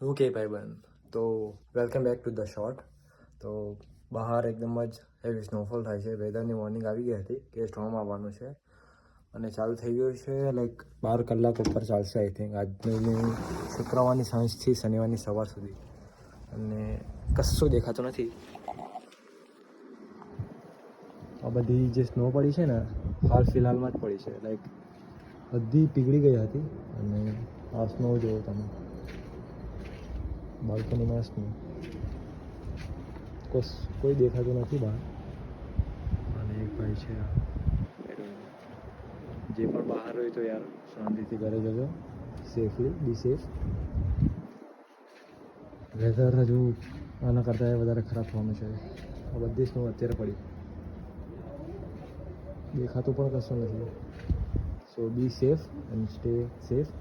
Okay ભાઈબંધ, તો welcome back to the short. તો બહાર એકદમ જ હેવી સ્નોફોલ થાય છે. વેધરની વોર્નિંગ આવી ગઈ હતી કે સ્ટોર્મ આવવાનું છે અને ચાલુ થઈ ગયું છે. લાઈક 12 કલાક ઉપર ચાલશે આઈ થિંક આજની શુક્રવારની સાંજથી શનિવારની સવાર સુધી. અને કશું દેખાતું નથી. આ બધી જે સ્નો પડી છે ને હાલ ફિલહાલમાં જ પડી છે. લાઈક બધી પીગળી ગઈ હતી અને આ સ્નો જોવો તમે, બાલ્કનીમાં સ્નો, કોઈ દેખાતું નથી બહાર. અને એક ભાઈ છે જે પણ બહાર હોય તો યાર શાંતિથી ઘરે જજો, સેફલી, બી સેફ. વેધર હજુ આના કરતાં વધારે ખરાબ થવાનું છે. આ બધી સ્નો અત્યારે પડી, દેખાતું પણ કશું નથી. સો બી સેફ એન્ડ સ્ટે સેફ.